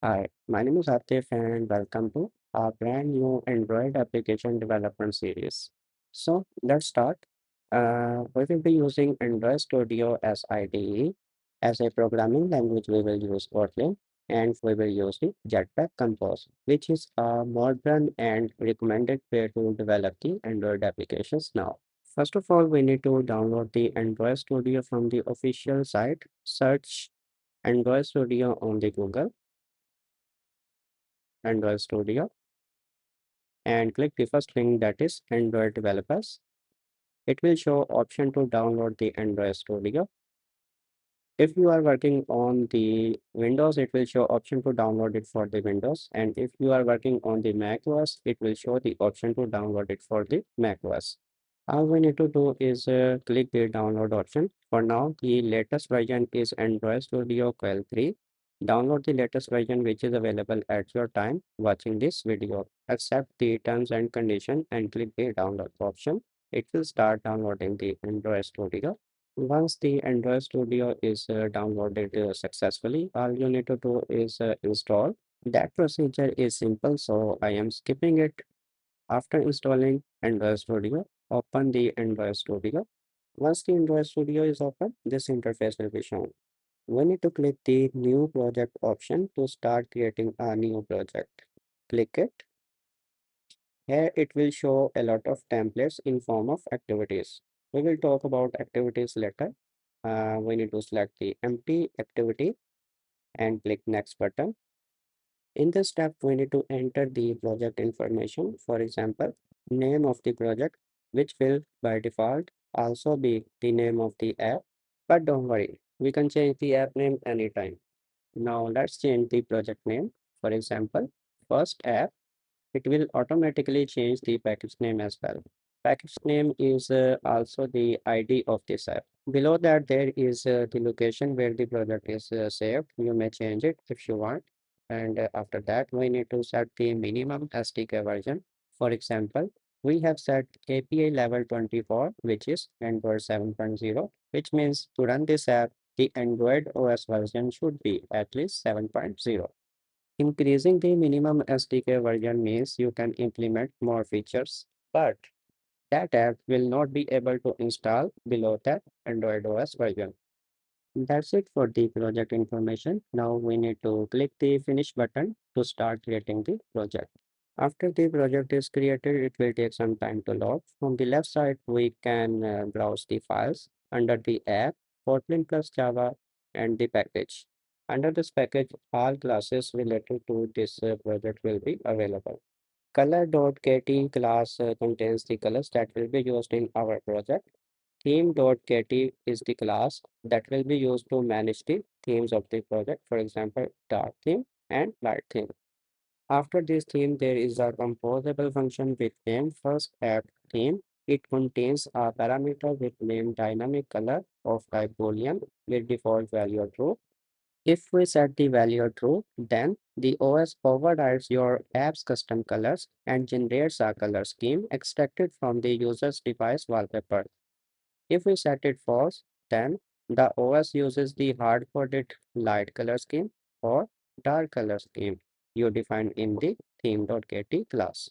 Hi, my name is Atif and welcome to our brand new Android application development series. So let's start. We will be using Android Studio as IDE. As a programming language, we will use Kotlin and we will use the Jetpack Compose, which is a modern and recommended way to develop the Android applications now. First of all, we need to download the Android Studio from the official site. Search Android Studio on the Google Android Studio and click the first link, that is Android developers. It will show option to download the Android Studio. If you are working on the Windows, it will show option to download it for the Windows. And if you are working on the Mac OS, it will show the option to download it for the Mac OS. All we need to do is click the download option. For now, the latest version is Android Studio 12.3. Download the latest version which is available at your time watching this video. Accept the terms and condition and click the download option. It will start downloading the Android Studio. Once the Android Studio is downloaded successfully, all you need to do is install. That procedure is simple, so I am skipping it. After installing Android Studio, open the Android Studio. Once the Android Studio is open, this interface will be shown. We need to click the New Project option to start creating a new project. Click it. Here it will show a lot of templates in form of activities. We will talk about activities later. We need to select the empty activity and click next button. In this step, we need to enter the project information. For example, name of the project, which will by default also be the name of the app. But don't worry, we can change the app name anytime. Now let's change the project name. For example, first app. It will automatically change the package name as well. Package name is also the ID of this app. Below that, there is the location where the project is saved. You may change it if you want. And after that, we need to set the minimum SDK version. For example, we have set API level 24, which is Android 7.0, which means to run this app, the Android OS version should be at least 7.0. Increasing the minimum SDK version means you can implement more features, but that app will not be able to install below that Android OS version. That's it for the project information. Now we need to click the finish button to start creating the project. After the project is created, it will take some time to load. From the left side, we can browse the files under the app, Kotlin plus Java, and the package. Under this package, all classes related to this project will be available. Color.kt class contains the colors that will be used in our project. Theme.kt is the class that will be used to manage the themes of the project, for example, dark theme and light theme. After this theme, there is a composable function with name first app theme. It contains a parameter with name dynamic color of type boolean with default value true. If we set the value true, then the OS overrides your app's custom colors and generates a color scheme extracted from the user's device wallpaper. If we set it false, then the OS uses the hard-coded light color scheme or dark color scheme you define in the theme.kt class.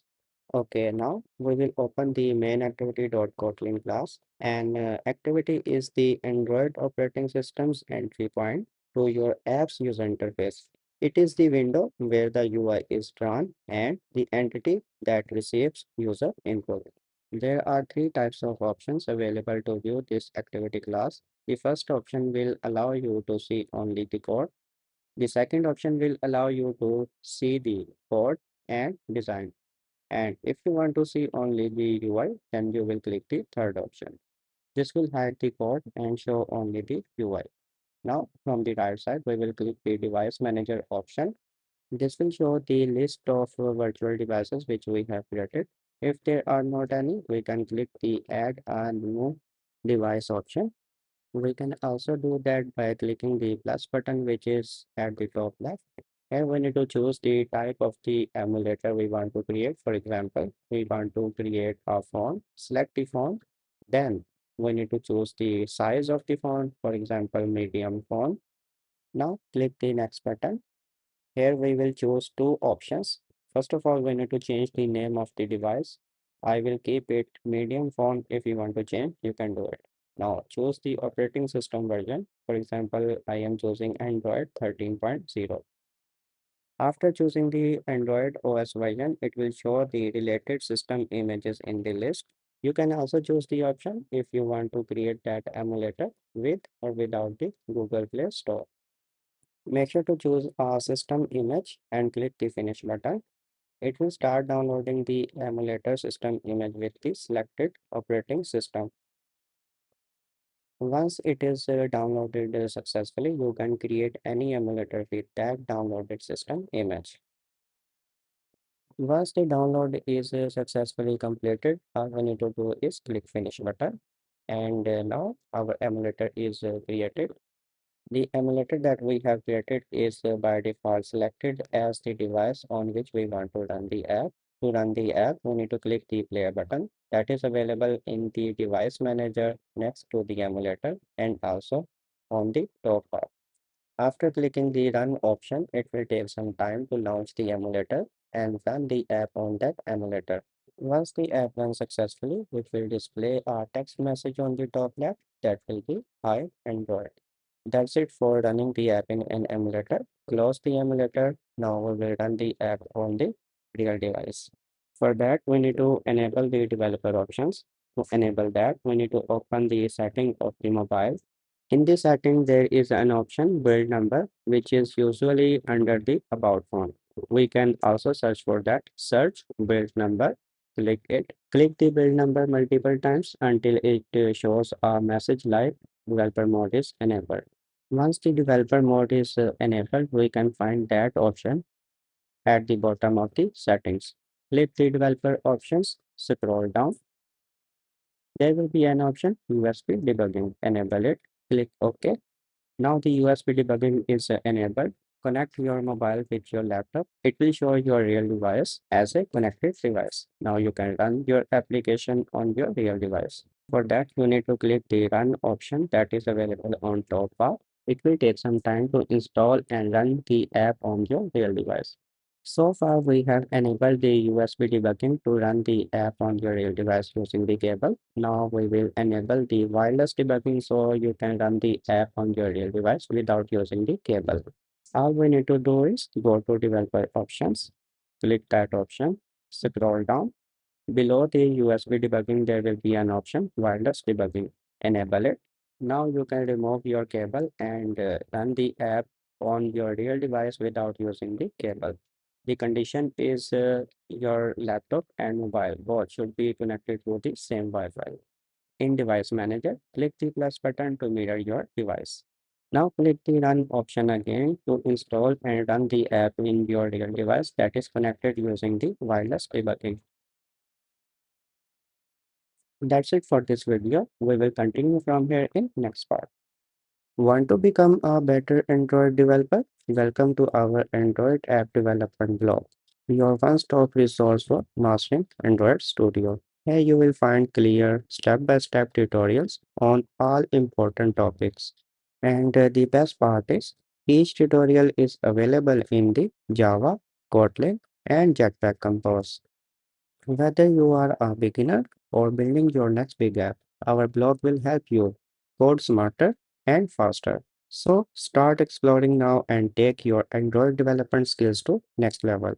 Okay, now we will open the main activity.kotlin class, and activity is the Android operating system's entry point to your app's user interface. It is the window where the UI is drawn and the entity that receives user input. There are three types of options available to view this activity class. The first option will allow you to see only the code. The second option will allow you to see the code and design. And if you want to see only the UI, then you will click the third option. This will hide the code and show only the UI. Now, from the right side, we will click the device manager option. This will show the list of virtual devices which we have created. If there are not any, we can click the add a new device option. We can also do that by clicking the plus button, which is at the top left. And we need to choose the type of the emulator we want to create. For example, we want to create a font, select the font. Then we need to choose the size of the font, for example, medium font. Now click the next button. Here we will choose two options. First of all, we need to change the name of the device. I will keep it medium font. If you want to change, you can do it. Now choose the operating system version. For example, I am choosing Android 13.0. After choosing the Android OS version, it will show the related system images in the list. You can also choose the option if you want to create that emulator with or without the Google Play Store. Make sure to choose a system image and click the finish button. It will start downloading the emulator system image with the selected operating system. Once it is downloaded successfully, you can create any emulator with that downloaded system image. Once the download is successfully completed, all we need to do is click finish button. And now our emulator is created. The emulator that we have created is by default selected as the device on which we want to run the app. To run the app, we need to click the play button that is available in the device manager next to the emulator and also on the top bar. After clicking the run option, it will take some time to launch the emulator and run the app on that emulator. Once the app runs successfully, it will display a text message on the top left that will be Hi Android. That's it for running the app in an emulator. Close the emulator. Now we will run the app on the real device. For that, we need to enable the developer options. To enable that, we need to open the setting of the mobile. In this setting, there is an option build number, which is usually under the about phone. We can also search for that. Search build number, click it. Click the build number multiple times until it shows a message like developer mode is enabled. Once the developer mode is enabled, we can find that option at the bottom of the settings. Click the developer options, scroll down. There will be an option USB debugging. Enable it. Click OK. Now the USB debugging is enabled. Connect your mobile with your laptop. It will show your real device as a connected device. Now you can run your application on your real device. For that, you need to click the run option that is available on top bar. It will take some time to install and run the app on your real device. So far, we have enabled the USB debugging to run the app on your real device using the cable. Now we will enable the wireless debugging so you can run the app on your real device without using the cable. All we need to do is go to developer options, click that option, scroll down. Below the USB debugging, there will be an option wireless debugging. Enable it. Now you can remove your cable and run the app on your real device without using the cable. The condition is your laptop and mobile both should be connected to the same Wi-Fi. In Device Manager, click the plus button to mirror your device. Now click the Run option again to install and run the app in your real device that is connected using the wireless debugging. That's it for this video. We will continue from here in next part. Want to become a better Android developer? Welcome to our Android app development blog, your one-stop resource for mastering Android Studio. Here you will find clear step-by-step tutorials on all important topics. And the best part is, each tutorial is available in the Java, Kotlin, and Jetpack Compose. Whether you are a beginner or building your next big app, our blog will help you code smarter and faster. So start exploring now and take your Android development skills to next level.